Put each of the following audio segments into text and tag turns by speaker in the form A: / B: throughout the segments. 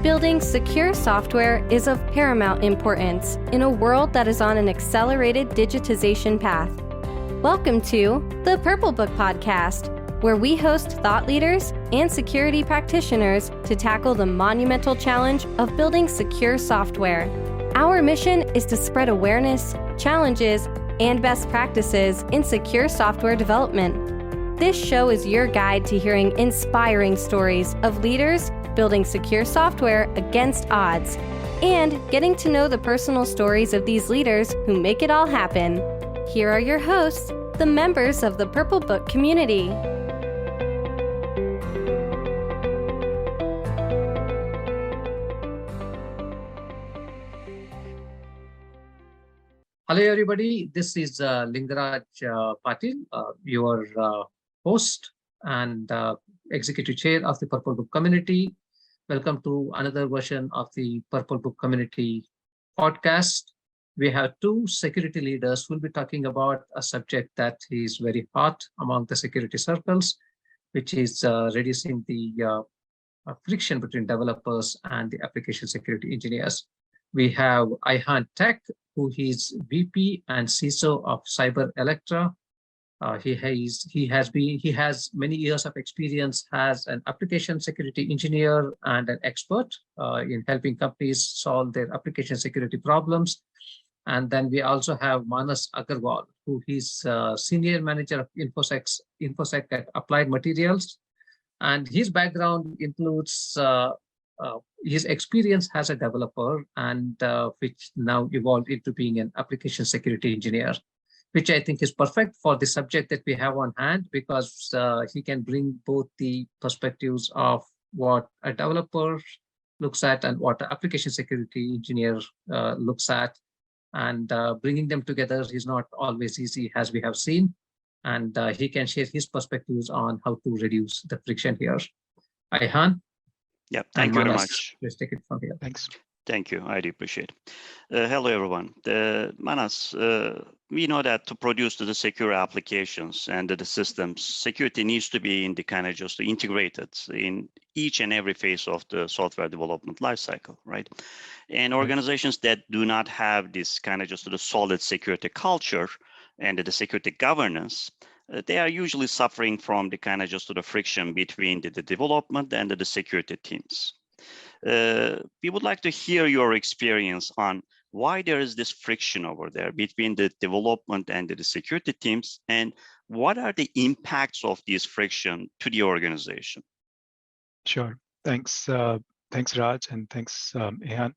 A: Building secure software is of paramount importance in a world that is on an accelerated digitization path. Welcome to the Purple Book Podcast, where we host thought leaders and security practitioners to tackle the monumental challenge of building secure software. Our mission is to spread awareness, challenges, and best practices in secure software development. This show is your guide to hearing inspiring stories of leaders building secure software against odds, and getting to know the personal stories of these leaders who make it all happen. Here are your hosts, the members of the Purple Book community.
B: Hello, everybody. This is Lingaraj Patil, your host and Executive Chair of the Purple Book Community. Welcome to another version of the Purple Book Community podcast. We have two security leaders who will be talking about a subject that is very hot among the security circles, which is reducing the friction between developers and the application security engineers. We have Ayhan Tek, who is VP and CISO of Cyber Electra. He has many years of experience as an application security engineer and an expert in helping companies solve their application security problems. And then we also have Manas Agrawal, who is senior manager of InfoSec at Applied Materials. And his background includes his experience as a developer, and which now evolved into being an application security engineer, which I think is perfect for the subject that we have on hand, because he can bring both the perspectives of what a developer looks at and what an application security engineer looks at. And bringing them together is not always easy, as we have seen. And he can share his perspectives on how to reduce the friction here. Ayhan?
C: Yeah, thank you very much.
B: Let's take it from here.
C: Thanks. Thank you. I do appreciate it. Hello, everyone. Manas, we know that to produce the secure applications and the systems, security needs to be in the kind of just integrated in each and every phase of the software development lifecycle, right? And organizations that do not have this kind of just the solid security culture and the security governance, they are usually suffering from the kind of just the friction between the development and the security teams. We would like to hear your experience on why there is this friction over there between the development and the security teams, and what are the impacts of this friction to the organization?
D: Sure. Thanks, Raj, and thanks, Ayhan.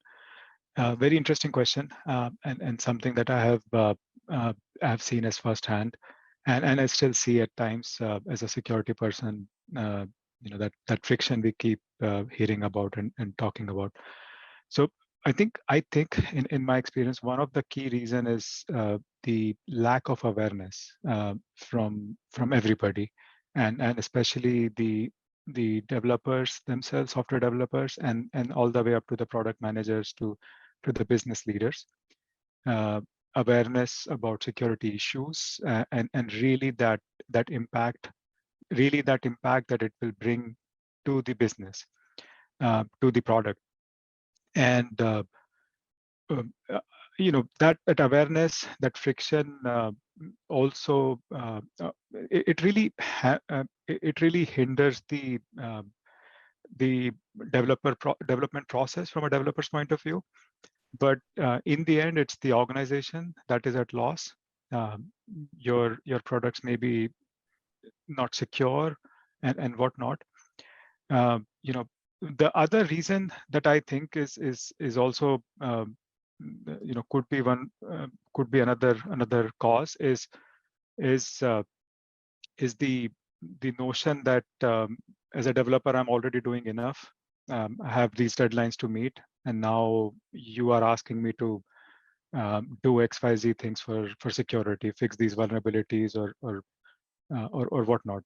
D: Very interesting question, and something that I have seen as firsthand, and I still see at times as a security person. That friction we keep hearing about and talking about. So I think in my experience, one of the key reason is the lack of awareness from everybody, and especially the developers themselves, software developers, and all the way up to the product managers to the business leaders. Awareness about security issues and really that impact that it will bring to the business, to the product. And that awareness, that friction also it really hinders the development process from a developer's point of view. But in the end, it's the organization that is at loss. Your products may be not secure and whatnot. The other reason that I think is also could be another cause is the notion that as a developer I'm already doing enough. I have these deadlines to meet, and now you are asking me to do XYZ things for security, fix these vulnerabilities or whatnot.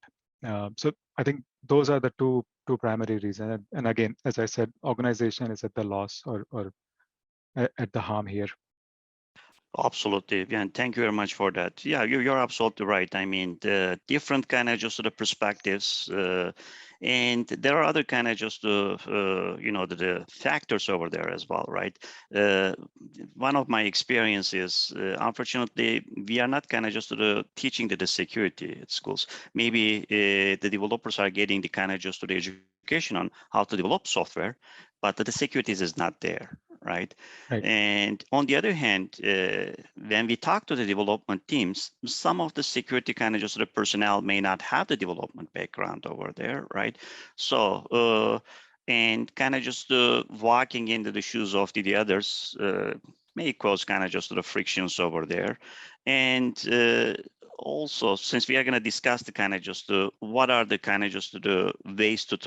D: So I think those are the two primary reasons. And again, as I said, organization is at the loss or at the harm here.
C: Absolutely, and thank you very much for that. Yeah, you're absolutely right. I mean, the different kind of just the perspectives And there are other kind of just the factors over there as well, right? One of my experiences, unfortunately, we are not kind of just teaching the security at schools. Maybe the developers are getting the kind of just the education on how to develop software, but the security is not there, right?
D: Right.
C: And on the other hand, when we talk to the development teams, some of the security kind of just the personnel may not have the development background over there, right? So, and kind of just walking into the shoes of the others may cause kind of just the frictions over there. And also, since we are going to discuss the kind of just what are the kind of just the ways to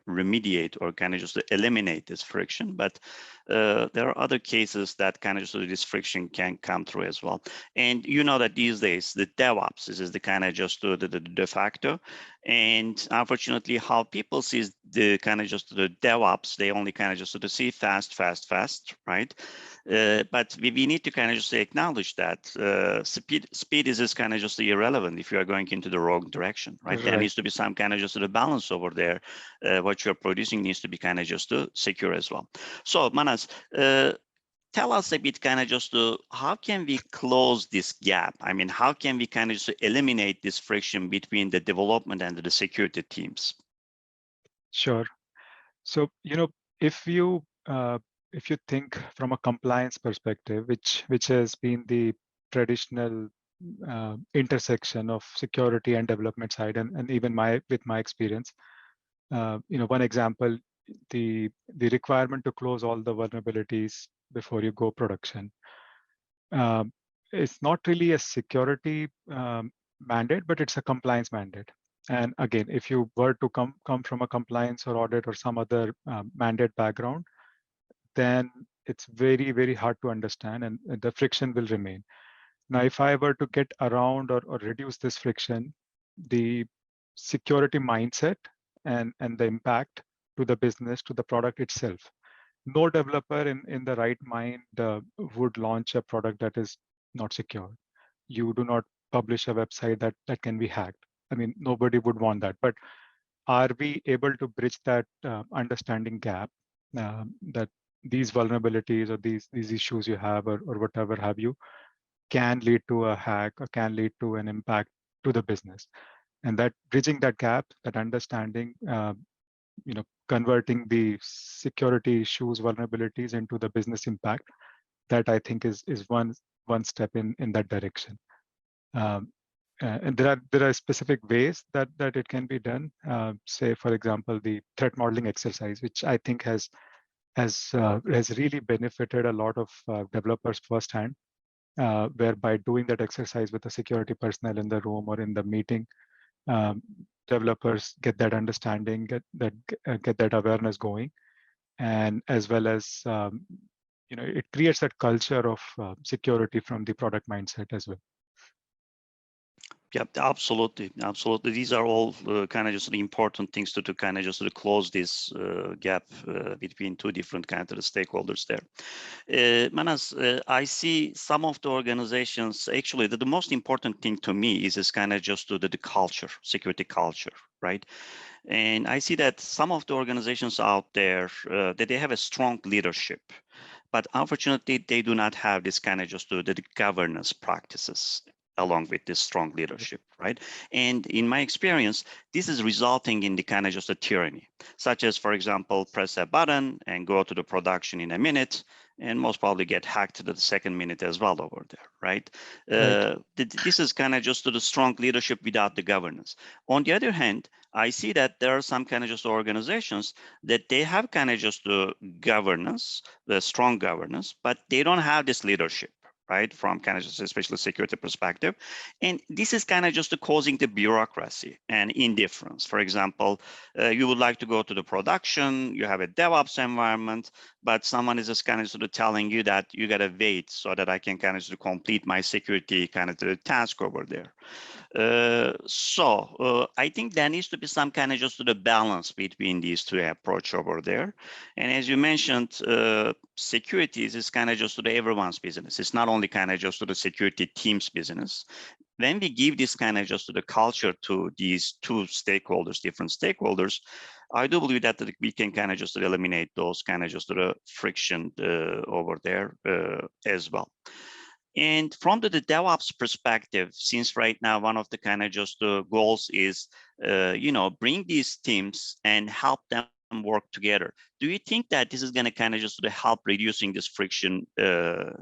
C: remediate or kind of just eliminate this friction, but there are other cases that kind of just this friction can come through as well. And you know that these days the DevOps is the kind of just the de facto, and unfortunately how people see the kind of just the DevOps, they only kind of just see fast, right? But we need to kind of just acknowledge that speed is kind of just irrelevant if you are going into the wrong direction, right? There needs to be some kind of just a balance over there. What you're producing needs to be kind of just secure as well. So Manas, tell us a bit kind of just how can we close this gap? I mean, how can we kind of just eliminate this friction between the development and the security teams?
D: Sure. So, if you think from a compliance perspective, which has been the traditional intersection of security and development side, and even with my experience, one example, the requirement to close all the vulnerabilities before you go production. It's not really a security mandate, but it's a compliance mandate. And again, if you were to come from a compliance or audit or some other mandate background, then it's very, very hard to understand, and the friction will remain. Now, if I were to get around or reduce this friction, the security mindset and the impact to the business, to the product itself. No developer in the right mind would launch a product that is not secure. You do not publish a website that can be hacked. I mean, nobody would want that. But are we able to bridge that understanding gap that these vulnerabilities or these issues you have or whatever have you can lead to a hack or can lead to an impact to the business? And that bridging that gap, that understanding, converting the security issues, vulnerabilities into the business impact, that I think is one step in that direction. And there are specific ways that it can be done. Say, for example, the threat modeling exercise, which I think has really benefited a lot of developers firsthand, where by doing that exercise with the security personnel in the room or in the meeting, developers get that understanding, get that awareness going, and as well as it creates that culture of security from the product mindset as well.
C: Yeah, absolutely. These are all kind of just the important things to kind of just close this gap between two different kind of stakeholders there. Manas, I see some of the organizations, actually, the most important thing to me is kind of just the culture, security culture, right? And I see that some of the organizations out there, that they have a strong leadership, but unfortunately, they do not have this kind of just the governance practices along with this strong leadership, right? And in my experience, this is resulting in the kind of just a tyranny, such as, for example, press a button and go to the production in a minute, and most probably get hacked to the second minute as well over there, right? This is kind of just the strong leadership without the governance. On the other hand, I see that there are some kind of just organizations that they have kind of just the governance, the strong governance, but they don't have this leadership, right, from kind of just especially security perspective. And this is kind of just causing the bureaucracy and indifference. For example, you would like to go to the production, you have a DevOps environment, but someone is just kind of sort of telling you that you got to wait so that I can kind of sort of complete my security kind of the task over there. So I think there needs to be some kind of just the balance between these two approach over there. And as you mentioned, security is kind of just everyone's business. It's not only kind of just the security team's business. when we give this kind of just to the culture to these two stakeholders, different stakeholders, I do believe that we can kind of just eliminate those kind of just the friction over there as well. And from the DevOps perspective, since right now one of the kind of just goals is, bring these teams and help them work together. Do you think that this is going to kind of just help reducing this friction, a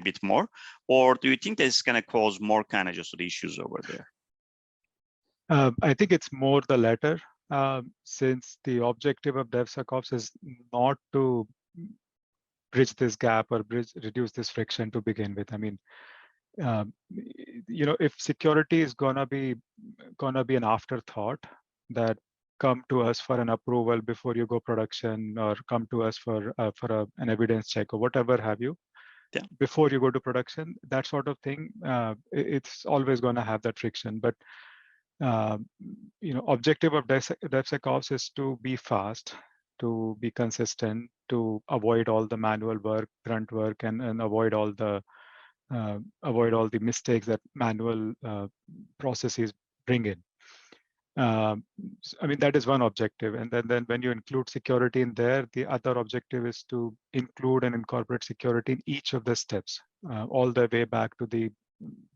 C: bit more, or do you think that it's going to cause more kind of just issues over there?
D: I think it's more the latter, since the objective of DevSecOps is not to bridge this gap or reduce this friction to begin with. I mean, if security is gonna be an afterthought that come to us for an approval before you go production, or come to us for an evidence check or whatever have you,
C: yeah,
D: before you go to production, that sort of thing, it's always going to have that friction. But objective of DevSecOps is to be fast, to be consistent, to avoid all the manual work, grunt work, and avoid all the mistakes that manual processes bring in. I mean, that is one objective. And then when you include security in there, the other objective is to include and incorporate security in each of the steps, all the way back to the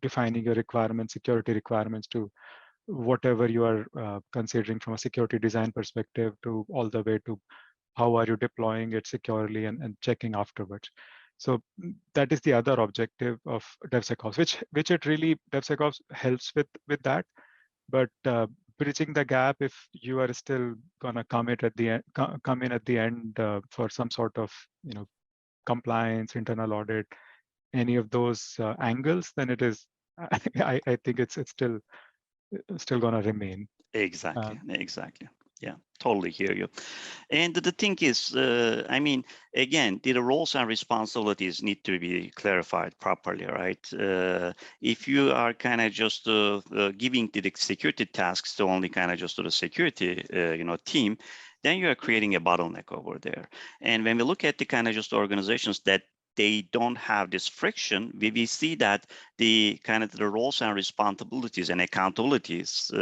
D: defining your requirements, security requirements, to whatever you are considering from a security design perspective, to all the way to how are you deploying it securely and checking afterwards. So that is the other objective of DevSecOps, which it really, DevSecOps helps with that. But bridging the gap, if you are still gonna come in at the end for some sort of compliance, internal audit, any of those angles, then it is I think it's still gonna remain.
C: Exactly. Yeah, totally hear you. And the thing is, I mean, again, the roles and responsibilities need to be clarified properly, right? If you are kind of just giving the security tasks to only kind of just to the security, team, then you are creating a bottleneck over there. And when we look at the kind of just organizations that they don't have this friction, we see that the kind of the roles and responsibilities and accountabilities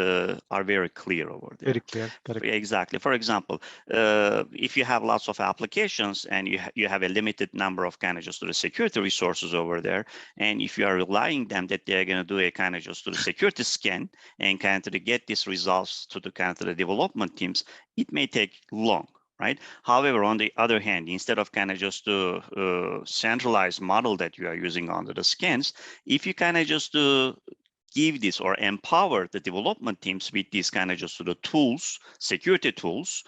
C: are very clear over there.
D: Very clear, correct.
C: Exactly. For example, if you have lots of applications and you have a limited number of kind of just the security resources over there, and if you are relying them that they're going to do a kind of just the security scan and kind of get these results to the kind of the development teams, it may take long. Right. However, on the other hand, instead of kind of just the centralized model that you are using under the scans, if you kind of just give this or empower the development teams with these kind of just the tools, security tools,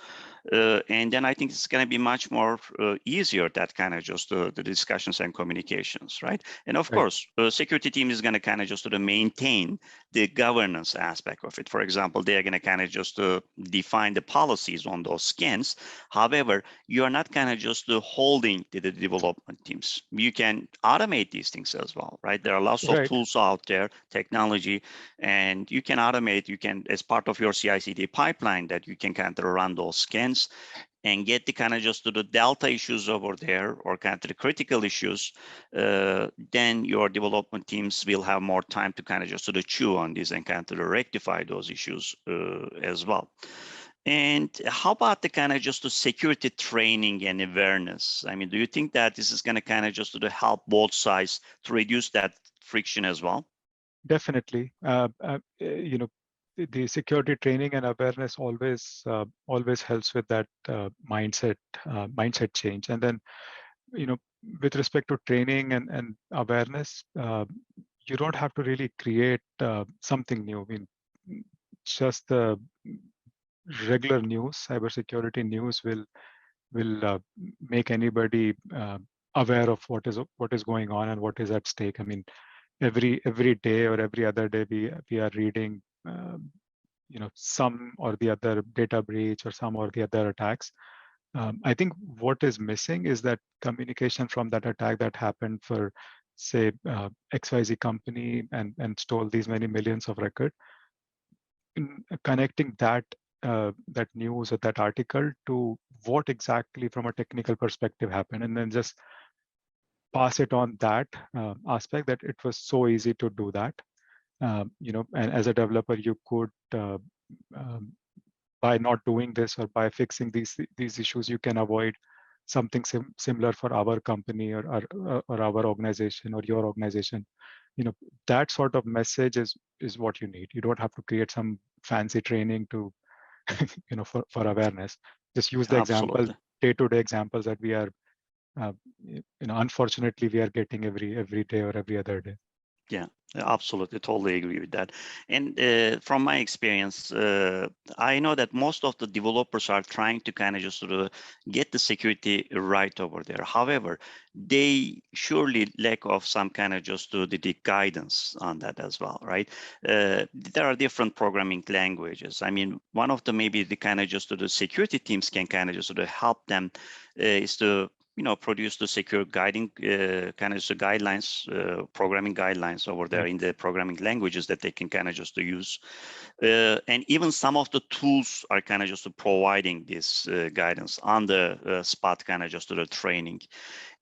C: and then I think it's going to be much more easier, that kind of just the discussions and communications, right? And of course, security team is going to kind of just maintain the governance aspect of it. For example, they are going to kind of just define the policies on those scans. However, you are not kind of just holding the development teams. You can automate these things as well, right? There are lots of tools out there, technology, and you can automate. You can, as part of your CI/CD pipeline, that you can kind of run those scans and get the kind of just to the delta issues over there, or kind of the critical issues, then your development teams will have more time to kind of just to chew on this and kind of rectify those issues as well. And how about the kind of just the security training and awareness? I mean, do you think that this is going to kind of just to help both sides to reduce that friction as well?
D: Definitely. The security training and awareness always helps with that mindset change. And then, with respect to training and awareness, you don't have to really create something new. I mean, just the regular news, cybersecurity news will make anybody aware of what is going on and what is at stake. I mean, every day or every other day we are reading some or the other data breach or some or the other attacks. I think what is missing is that communication from that attack that happened for, say, XYZ company and stole these many millions of records. Connecting that news or that article to what exactly from a technical perspective happened, and then just pass it on that aspect, that it was so easy to do that. And as a developer, you could by not doing this or by fixing these issues, you can avoid something similar for our company or our organization or your organization. That sort of message is what you need. You don't have to create some fancy training to for awareness. Just use the example,
C: Absolutely.
D: day-to-day examples that we are unfortunately we are getting every day or every other day.
C: Yeah, absolutely, totally agree with that. And from my experience, I know that most of the developers are trying to kind of just sort of get the security right over there. However, they surely lack of some kind of just the guidance on that as well, right? There are different programming languages. I mean, one of the maybe the kind of just the security teams can kind of just sort of help them is to produce the secure guiding kind of guidelines, programming guidelines over there in the programming languages that they can kind of just use. And even some of the tools are kind of just providing this guidance on the spot kind of just the training.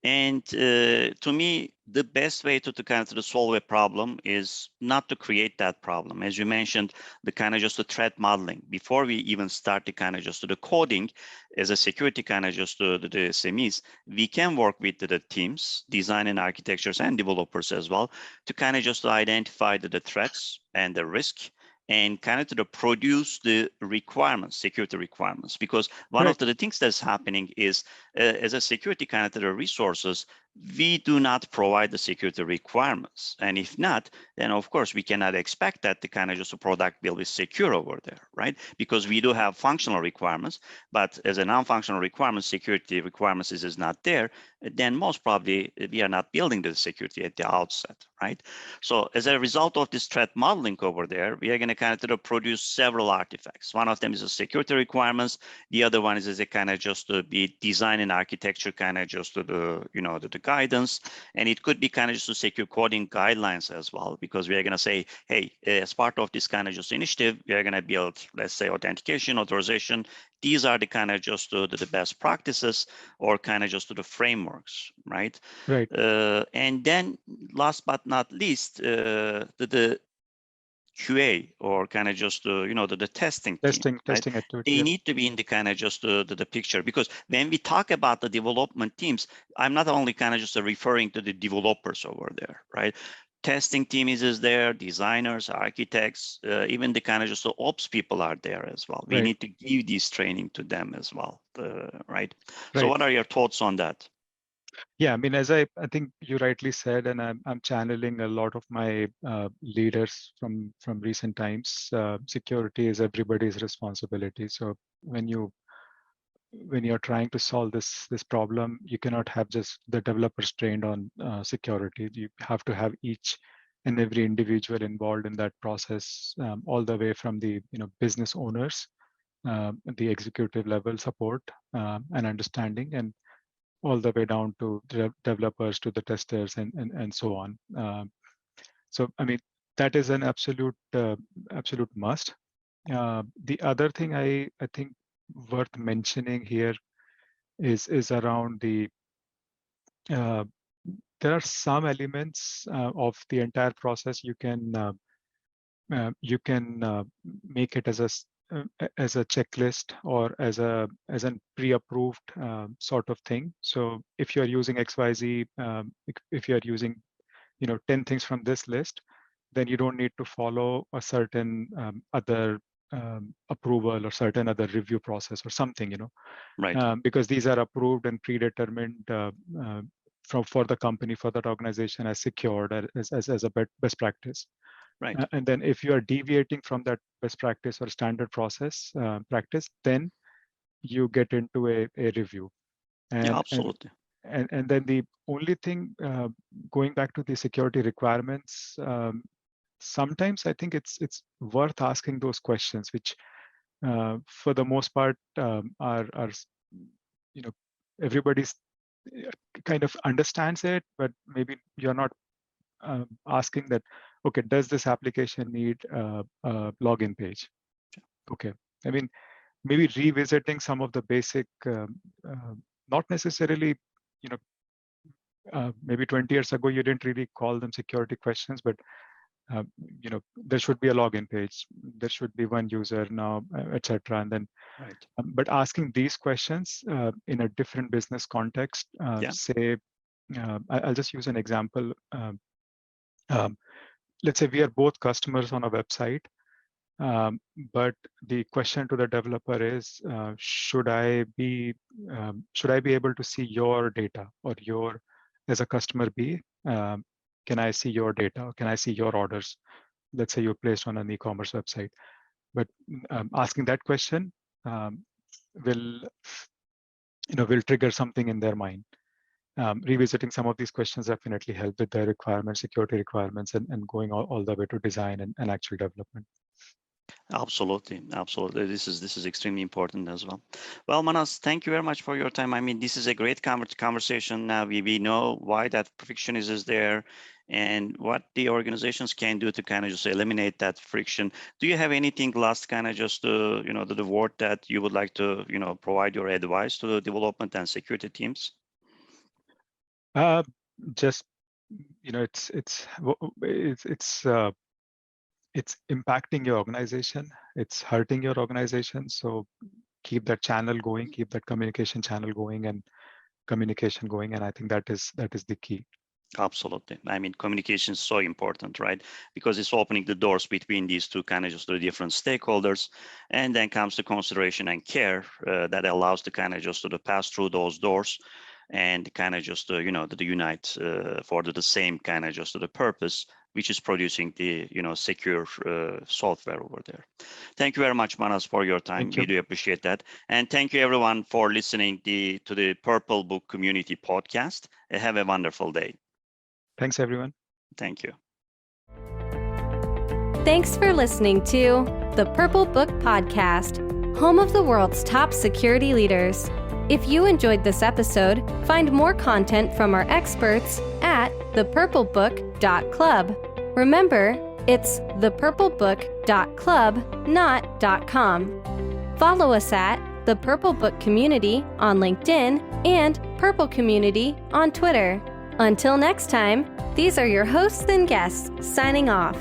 C: And to me, the best way to kind of solve a problem is not to create that problem. As you mentioned, the kind of just the threat modeling before we even start the kind of just the coding as a security kind of just the SMEs, we can work with the teams, design and architectures and developers as well to kind of just identify the threats and the risk and kind of to produce the requirements, security requirements, because one of the things that's happening is as a security kind of the resources, we do not provide the security requirements. And if not, then of course we cannot expect that the kind of just a product will be secure over there, right? Because we do have functional requirements, but as a non-functional requirement, security requirements is not there, then most probably we are not building the security at the outset, right? So as a result of this threat modeling over there, we are going to kind of produce several artifacts. One of them is the security requirements. The other one is a kind of just to be design and architecture kind of just to the guidance. And it could be kind of just to secure coding guidelines as well, because we are going to say, hey, as part of this kind of just initiative, we are going to build, let's say, authentication, authorization. These are the kind of just the best practices or kind of just the frameworks, right?
D: Right.
C: And then last but not least, the QA or kind of just the testing team, right?
D: activity.
C: They need to be in the kind of just the picture, because when we talk about the development teams, I'm not only kind of just referring to the developers over there, right? Testing team is there, designers, architects, even the kind of just the ops people are there as well. We need to give this training to them as well, right? So what are your thoughts on that?
D: Yeah, I mean, as I think you rightly said, and I'm channeling a lot of my leaders from recent times. Security is everybody's responsibility. So when you're trying to solve this problem, you cannot have just the developers trained on security. You have to have each and every individual involved in that process, all the way from the business owners, the executive level support and understanding, and all the way down to developers, to the testers, and so on. So I mean, that is an absolute must. The other thing I think worth mentioning here is around the there are some elements of the entire process you can make it as a checklist or as an pre-approved sort of thing. So if you're using XYZ, if you're using 10 things from this list, then you don't need to follow a certain other approval or certain other review process or something,
C: right?
D: Because these are approved and predetermined for the company, for that organization, as secured as a best practice.
C: Right.
D: And then if you are deviating from that best practice or standard process practice, then you get into a review.
C: Yeah, absolutely.
D: And then the only thing, going back to the security requirements, sometimes I think it's worth asking those questions, which for the most part are everybody's kind of understands it, but maybe you're not asking that, okay, does this application need a login page? Okay, I mean, maybe revisiting some of the basic, not necessarily, maybe 20 years ago, you didn't really call them security questions, but there should be a login page. There should be one user now, etc. And then, but asking these questions in a different business context, say, I'll just use an example. Let's say we are both customers on a website, but the question to the developer is, should I be able to see your data, or as a customer B, can I see your data? Or can I see your orders? Let's say you're placed on an e-commerce website. But asking that question will trigger something in their mind. Revisiting some of these questions definitely help with their requirements, security requirements, and going all the way to design and actual development.
C: Absolutely. This is extremely important as well. Well, Manas, thank you very much for your time. I mean, this is a great conversation. Now we know why that friction is there, and what the organizations can do to kind of just eliminate that friction. Do you have anything last kind of just the word that you would like to provide your advice to the development and security teams?
D: Just it's impacting your organization. It's hurting your organization. So keep that channel going, keep that communication channel going, and communication going. And I think that is the key.
C: Absolutely. I mean, communication is so important, right? Because it's opening the doors between these two kind of just the different stakeholders, and then comes the consideration and care that allows the kind of just to pass through those doors and kind of just to unite for the same kind of just the purpose, which is producing the secure software over there. Thank you very much, Manas, for your time. We do appreciate that, and thank you everyone for listening to the Purple Book Community Podcast. Have a wonderful day.
D: Thanks, everyone.
C: Thank you.
A: Thanks for listening to the Purple Book Podcast, home of the world's top security leaders. If you enjoyed this episode, find more content from our experts at thepurplebook.club. Remember, it's thepurplebook.club, not .com. Follow us at the Purple Book Community on LinkedIn and Purple Community on Twitter. Until next time, these are your hosts and guests signing off.